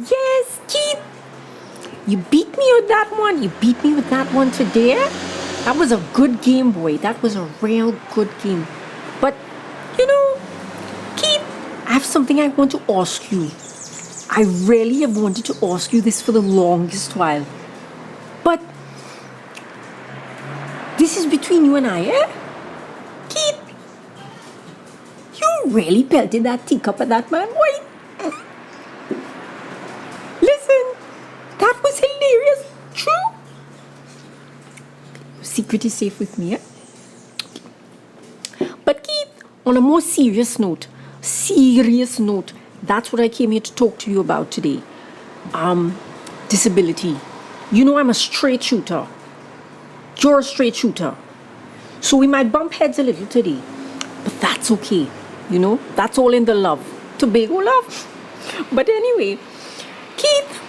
Yes, Keith. You beat me with that one. You beat me with that one today. That was a good game, boy. That was a real good game. But, Keith, I have something I want to ask you. I really have wanted to ask you this for the longest while. But this is between you and I, eh? Keith, you really pelted that teacup at that man, boy. Listen, that was hilarious. True? Secret is safe with me, eh? But Keith, on a more serious note, that's what I came here to talk to you about today. Disability. I'm a straight shooter. You're a straight shooter. So we might bump heads a little today. But that's okay. That's all in the love. Tobago love. But anyway, Keith,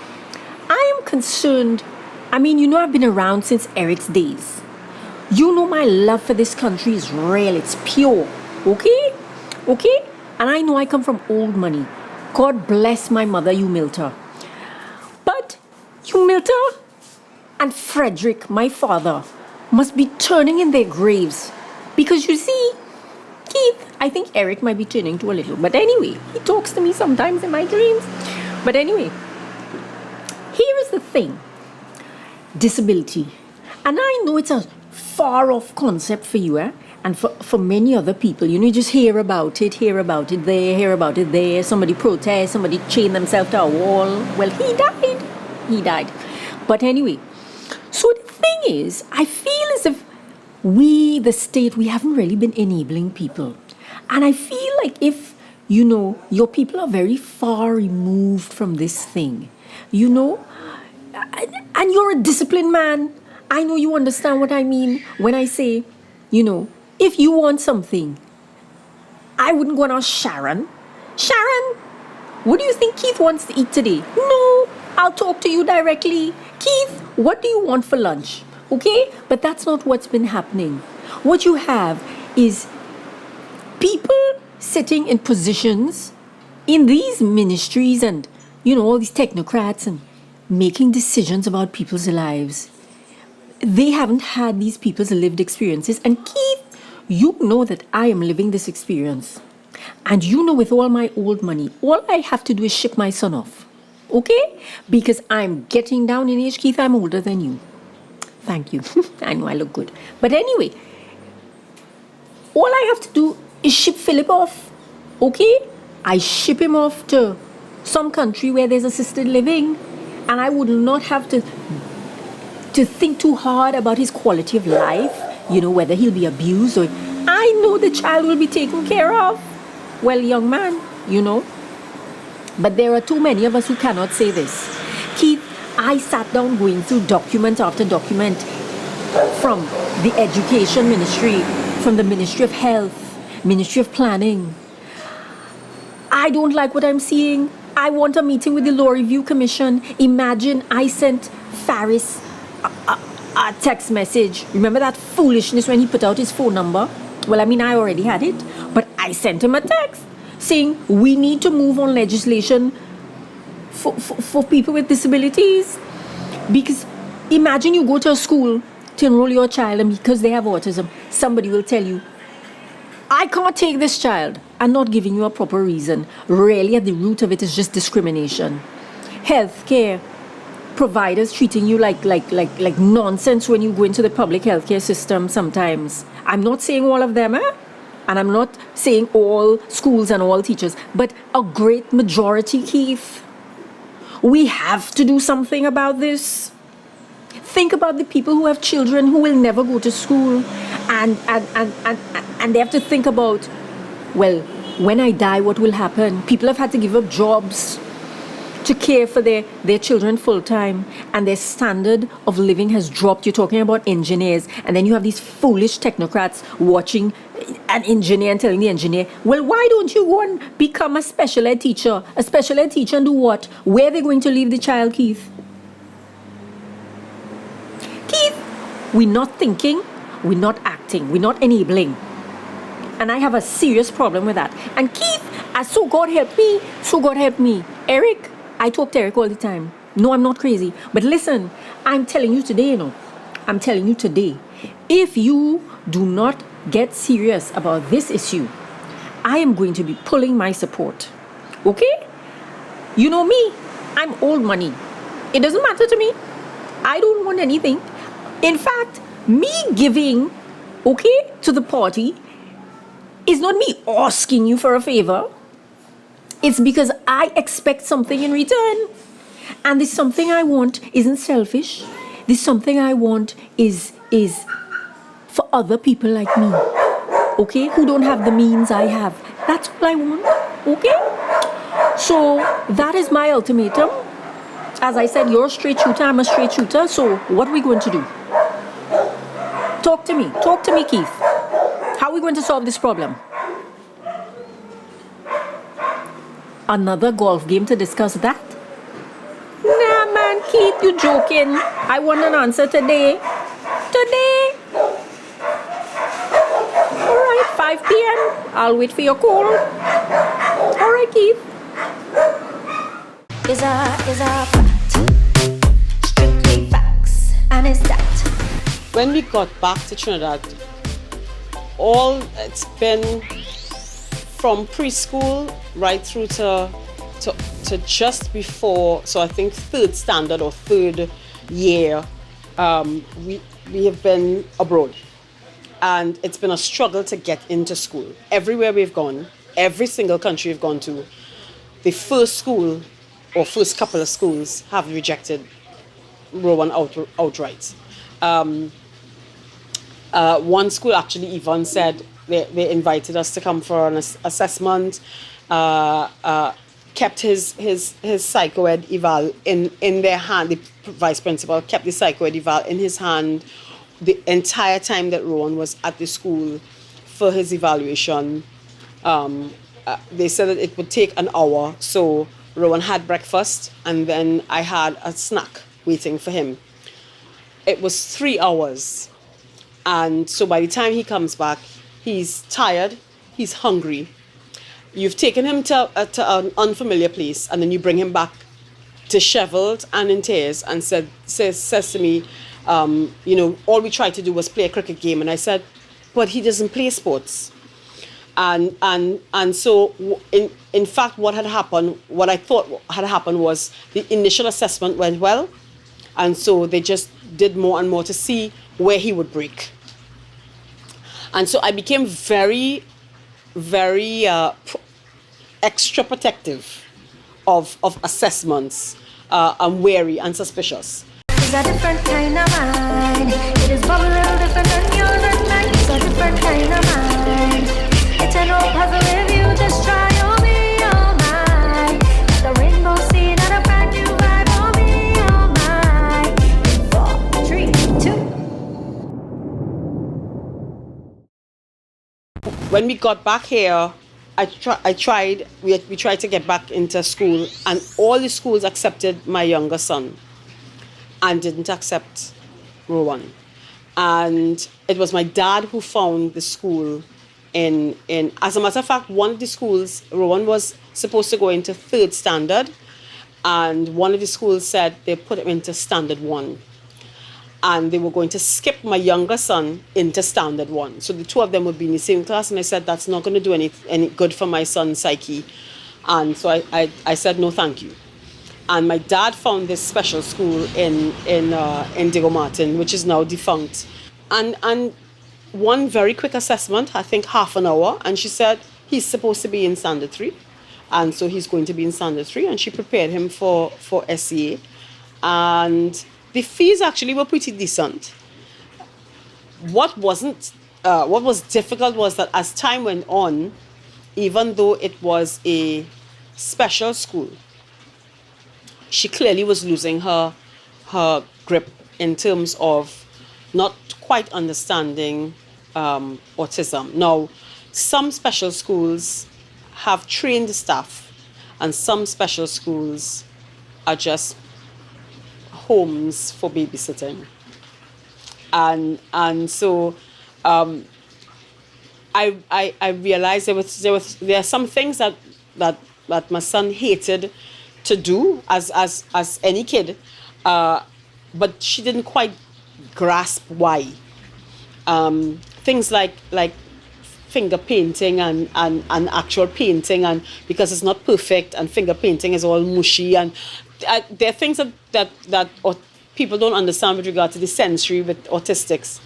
I am concerned. I've been around since Eric's days. My love for this country is real. It's pure. Okay? Okay? And I know I come from old money. God bless my mother, Humilta. But Humilta and Frederick, my father, must be turning in their graves. Because you see, Keith, I think Eric might be turning to a little. But anyway, he talks to me sometimes in my dreams. But anyway, here is the thing. Disability. And I know it's a far off concept for you, eh? And for many other people, you just hear about it there, somebody protest, somebody chain themselves to a wall. Well, he died. But anyway, so the thing is, I feel as if we, the state, we haven't really been enabling people. And I feel like if, your people are very far removed from this thing, and you're a disciplined man. I know you understand what I mean when I say, if you want something, I wouldn't go and ask Sharon. Sharon, what do you think Keith wants to eat today? No, I'll talk to you directly. Keith, what do you want for lunch? Okay? But that's not what's been happening. What you have is people sitting in positions in these ministries and, all these technocrats and making decisions about people's lives. They haven't had these people's lived experiences. And Keith, you know that I am living this experience. And with all my old money, all I have to do is ship my son off. Okay? Because I'm getting down in age, Keith, I'm older than you. Thank you. I know I look good. But anyway, all I have to do is ship Philip off. Okay? I ship him off to some country where there's assisted living. And I would not have to think too hard about his quality of life, whether he'll be abused or... I know the child will be taken care of. Well, young man, But there are too many of us who cannot say this. Keith, I sat down going through document after document from the Education Ministry, from the Ministry of Health, Ministry of Planning. I don't like what I'm seeing. I want a meeting with the Law Review Commission. Imagine I sent Faris a text message. Remember that foolishness when he put out his phone number? Well, I already had it. But I sent him a text saying we need to move on legislation for people with disabilities. Because imagine you go to a school to enroll your child and because they have autism, somebody will tell you, I can't take this child, and not giving you a proper reason. Really, at the root of it is just discrimination. Healthcare providers treating you like nonsense when you go into the public healthcare system sometimes. I'm not saying all of them, and I'm not saying all schools and all teachers, but a great majority, Keith. We have to do something about this. Think about the people who have children who will never go to school, and they have to think about, well, when I die, what will happen? People have had to give up jobs to care for their children full time, and their standard of living has dropped. You're talking about engineers, and then you have these foolish technocrats watching an engineer and telling the engineer, well, why don't you go and become a special ed teacher? A special ed teacher and do what? Where are they going to leave the child, Keith? Keith, we're not thinking, we're not acting, we're not enabling. And I have a serious problem with that. And Keith, so God help me, Eric, I talk to Eric all the time. No, I'm not crazy. But listen, I'm telling you today, I'm telling you today, if you do not get serious about this issue, I am going to be pulling my support. Okay? You know me, I'm old money. It doesn't matter to me. I don't want anything. In fact, me giving, okay, to the party is not me asking you for a favor. It's because I expect something in return. And this something I want isn't selfish. This something I want is for other people like me, okay, who don't have the means I have. That's all I want, okay? So that is my ultimatum. As I said, you're a straight shooter, I'm a straight shooter. So what are we going to do? Talk to me, Keith. How are we going to solve this problem? Another golf game to discuss that? Nah, man, Keith, you joking. I want an answer today. All right, 5 p.m. I'll wait for your call. All right, Keith. Is a fact. Strictly facts. And it's that. When we got back to Trinidad, it's been from preschool right through to just before, so I think third standard or third year, we have been abroad. And it's been a struggle to get into school. Everywhere we've gone, every single country we've gone to, the first school or first couple of schools have rejected Rowan outright. One school actually even said they invited us to come for an assessment, kept his psychoed eval in their hand. The vice principal kept the psychoed eval in his hand the entire time that Rowan was at the school for his evaluation. They said that it would take an hour, so Rowan had breakfast and then I had a snack waiting for him. It was 3 hours, and so by the time he comes back, he's tired, he's hungry. You've taken him to an unfamiliar place, and then you bring him back disheveled and in tears, and says to me, all we tried to do was play a cricket game. And I said, but he doesn't play sports. And so in fact, what I thought had happened was the initial assessment went well, and so they just did more and more to see where he would break. And so I became very, very extra protective of assessments. I'm wary and suspicious. It's a different kind of mind. It is probably a little different than yours and mine. It's a different kind of mind. It's an old puzzle if you just try, you'll be all mine. The rainbow scene and a brand new vibe, will be all mine. 4, 3, 2. When we got back here, we tried to get back into school, and all the schools accepted my younger son and didn't accept Rowan. And it was my dad who found the school in as a matter of fact, one of the schools, Rowan was supposed to go into third standard, and one of the schools said they put him into standard 1. And they were going to skip my younger son into standard 1. So the two of them would be in the same class, and I said, that's not going to do any good for my son's psyche. And so I said, no, thank you. And my dad found this special school in Hwinterbottom, which is now defunct. And one very quick assessment, I think half an hour, and she said, he's supposed to be in standard 3. And so he's going to be in standard 3, and she prepared him for SEA. And the fees actually were pretty decent. What was difficult was that as time went on, even though it was a special school, she clearly was losing her grip in terms of not quite understanding autism. Now, some special schools have trained staff, and some special schools are just homes for babysitting, and so I realized there are some things that my son hated to do as any kid, but she didn't quite grasp why. Things like finger painting and actual painting, and because it's not perfect, and finger painting is all mushy, and there are things that people don't understand with regard to the sensory with autistics.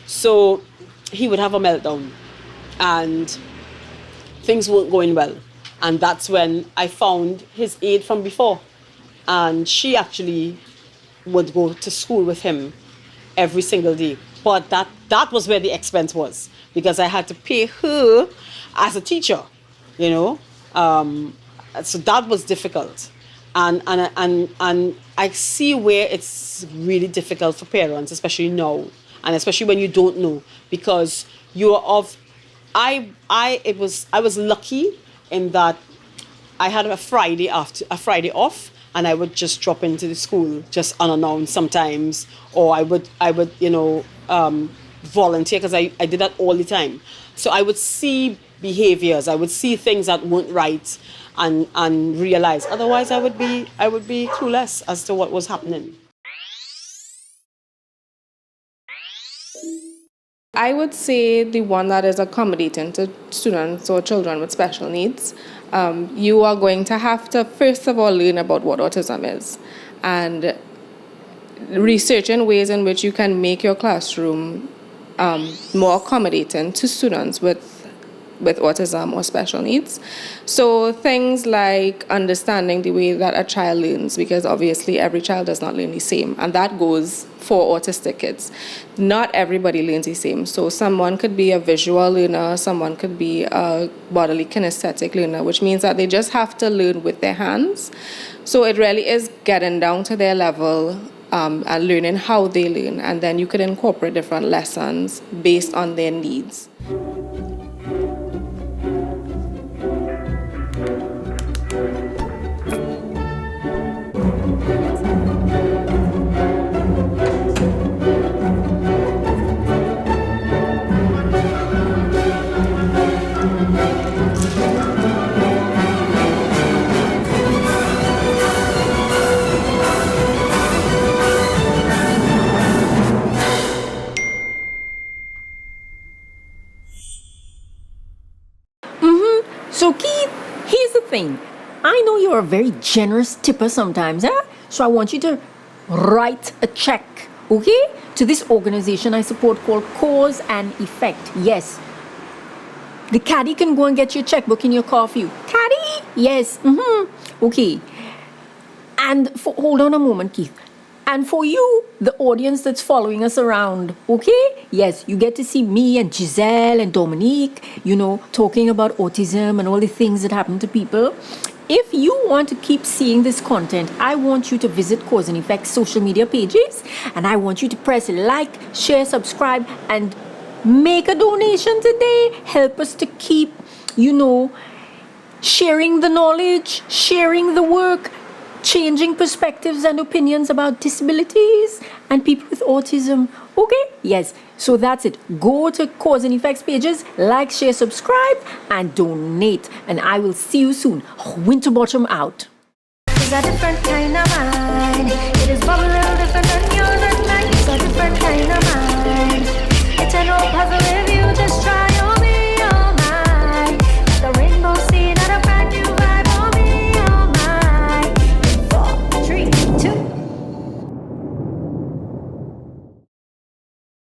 So he would have a meltdown and things weren't going well, and that's when I found his aide from before, and she actually would go to school with him every single day. But that was where the expense was, because I had to pay her as a teacher, you know. So that was difficult, and I see where it's really difficult for parents, especially now, and especially when you don't know, because you are of. I was lucky in that I had a Friday off, and I would just drop into the school just unannounced sometimes, or I would volunteer, because I did that all the time. So I would see behaviors, I would see things that weren't right, and realize. Otherwise, I would be clueless as to what was happening. I would say the one that is accommodating to students or children with special needs. You are going to have to, first of all, learn about what autism is, and research in ways in which you can make your classroom more accommodating to students with autism or special needs. So things like understanding the way that a child learns, because obviously every child does not learn the same, and that goes for autistic kids. Not everybody learns the same. So someone could be a visual learner, someone could be a bodily kinesthetic learner, which means that they just have to learn with their hands. So it really is getting down to their level and learning how they learn, and then you could incorporate different lessons based on their needs. So Keith, here's the thing. I know you're a very generous tipper sometimes, so I want you to write a check, okay, to this organization I support called Cause and Effect. Yes. The caddy can go and get your checkbook in your car for you. Caddy? Yes. Okay. And hold on a moment, Keith. And for you, the audience that's following us around, okay? Yes, you get to see me and Giselle and Dominique, talking about autism and all the things that happen to people. If you want to keep seeing this content, I want you to visit Cause and Effect's social media pages, and I want you to press like, share, subscribe, and make a donation today. Help us to keep, sharing the knowledge, sharing the work, changing perspectives and opinions about disabilities and people with autism. Okay? Yes. So that's it. Go to Cause and Effects pages, like, share, subscribe, and donate. And I will see you soon. Hwinterbottom out. It's a different kind of mind. It